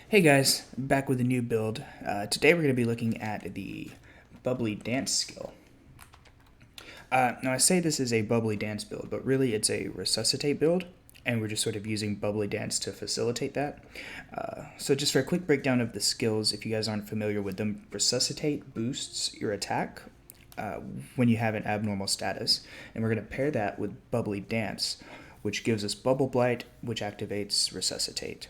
Hey guys, back with a new build. Today we're going to be looking at the Bubbly dance skill. Now I say this is a Bubbly dance build, but really it's a resuscitate build, and we're just sort of using Bubbly dance to facilitate that. So just for a quick breakdown of the skills, if you guys aren't familiar with them, resuscitate boosts your attack when you have an abnormal status, and we're going to pair that with Bubbly dance, which gives us Bubble Blight, which activates resuscitate.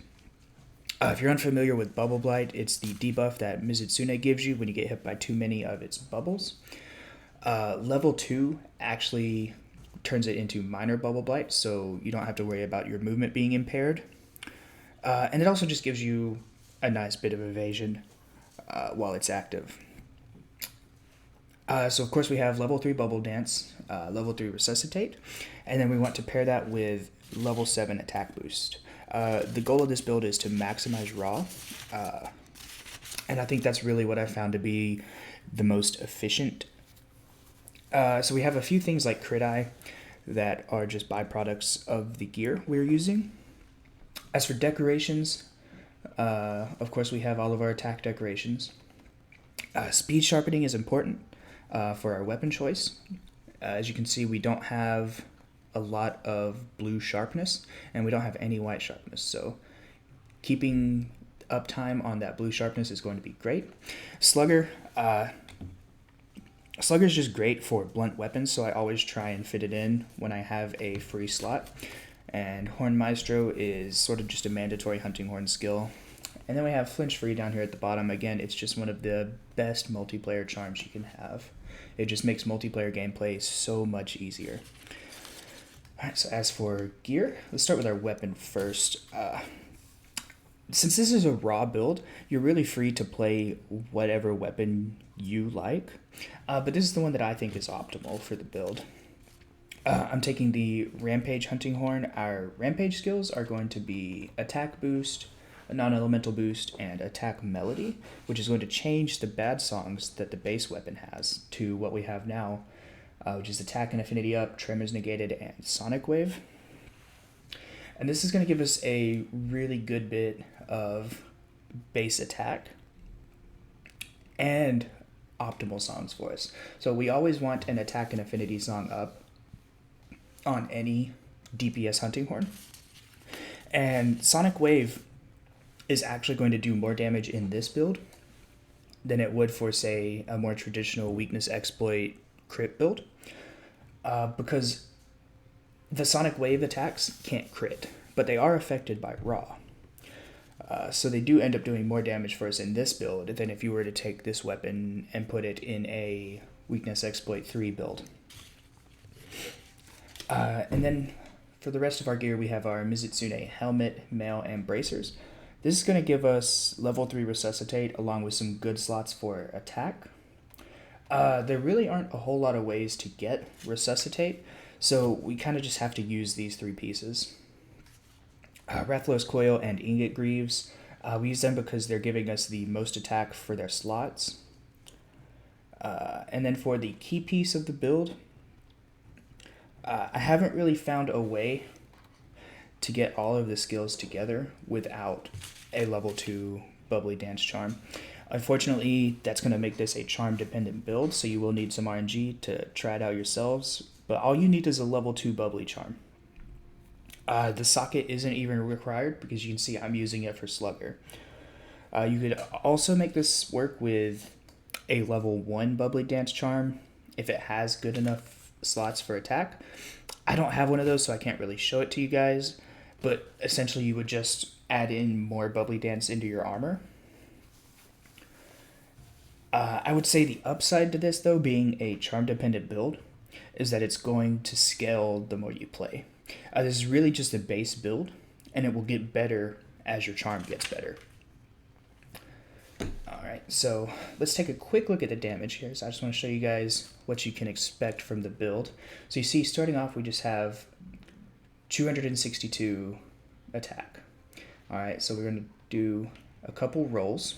If you're unfamiliar with Bubble Blight, it's the debuff that Mizutsune gives you when you get hit by too many of its bubbles. Level 2 actually turns it into minor Bubble Blight, so you don't have to worry about your movement being impaired. And it also just gives you a nice bit of evasion while it's active. So of course we have level 3 Bubble Dance, level 3 Resuscitate, and then we want to pair that with level 7 Attack Boost. The goal of this build is to maximize raw, and I think that's really what I found to be the most efficient. So we have a few things like Crit Eye that are just byproducts of the gear we're using. As for decorations, of course we have all of our attack decorations. Speed sharpening is important for our weapon choice. As you can see, we don't have a lot of blue sharpness, and we don't have any white sharpness, so keeping uptime on that blue sharpness is going to be great. Slugger is just great for blunt weapons, so I always try and fit it in when I have a free slot. And Horn Maestro is sort of just a mandatory hunting horn skill. And then we have Flinch Free down here at the bottom. Again, it's just one of the best multiplayer charms you can have. It just makes multiplayer gameplay so much easier. Alright, so as for gear, let's start with our weapon first. Since this is a raw build, you're really free to play whatever weapon you like, but this is the one that I think is optimal for the build. I'm taking the Rampage Hunting Horn. Our Rampage skills are going to be Attack Boost, a non-elemental boost, and Attack Melody, which is going to change the bad songs that the base weapon has to what we have now, which is Attack and Affinity Up, Tremors Negated, and Sonic Wave. And this is going to give us a really good bit of base attack and optimal songs for us. So we always want an Attack and Affinity song up on any DPS hunting horn. And Sonic Wave is actually going to do more damage in this build than it would for, say, a more traditional weakness exploit crit build, because the Sonic Wave attacks can't crit, but they are affected by raw. So they do end up doing more damage for us in this build than if you were to take this weapon and put it in a weakness exploit 3 build. And then for the rest of our gear, we have our Mizutsune helmet, mail, and bracers. This is going to give us level 3 resuscitate along with some good slots for attack. There really aren't a whole lot of ways to get resuscitate, so we kind of just have to use these 3 pieces. Rathalos Coil and Ingot Greaves, we use them because they're giving us the most attack for their slots. And then for the key piece of the build, I haven't really found a way to get all of the skills together without a level 2 Bubbly Dance charm. Unfortunately, that's going to make this a charm-dependent build, so you will need some RNG to try it out yourselves, but all you need is a level 2 Bubbly charm. The socket isn't even required because you can see I'm using it for Slugger. You could also make this work with a level 1 Bubbly Dance charm if it has good enough slots for attack. I don't have one of those, so I can't really show it to you guys, but essentially you would just add in more Bubbly Dance into your armor. I would say the upside to this, though, being a charm-dependent build, is that it's going to scale the more you play. This is really just a base build, and it will get better as your charm gets better. Alright, so let's take a quick look at the damage here. So I just want to show you guys what you can expect from the build. So you see, starting off, we just have 262 attack. Alright, so we're going to do a couple rolls.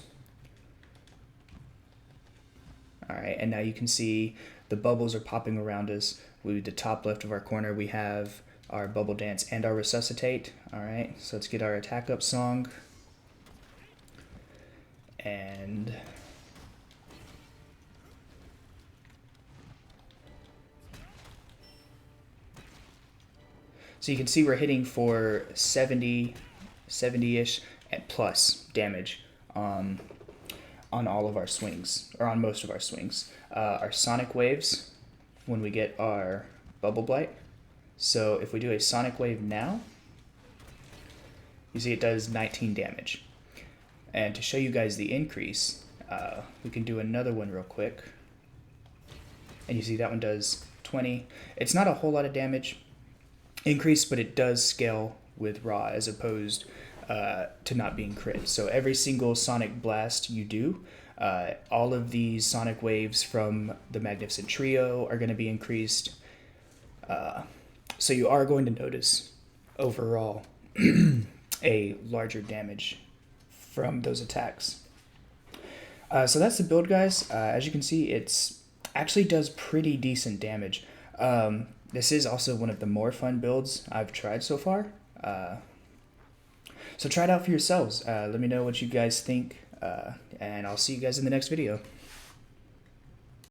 Alright, and now you can see the bubbles are popping around us. With the top left of our corner, we have our Bubble Dance and our Resuscitate. Alright, so let's get our attack up song. and so you can see we're hitting for 70-ish plus damage on all of our swings, or on most of our swings. Our sonic waves, when we get our bubble blight. So if we do a sonic wave now, you see it does 19 damage. And to show you guys the increase, we can do another one real quick. And you see that one does 20. It's not a whole lot of damage increase, but it does scale with raw as opposed to not being crit. So every single sonic blast you do, all of these sonic waves from the Magnificent Trio are going to be increased. So you are going to notice overall a larger damage from those attacks. So that's the build, guys. As you can see, it's actually does pretty decent damage. This is also one of the more fun builds I've tried so far. So try it out for yourselves. Let me know what you guys think, and I'll see you guys in the next video.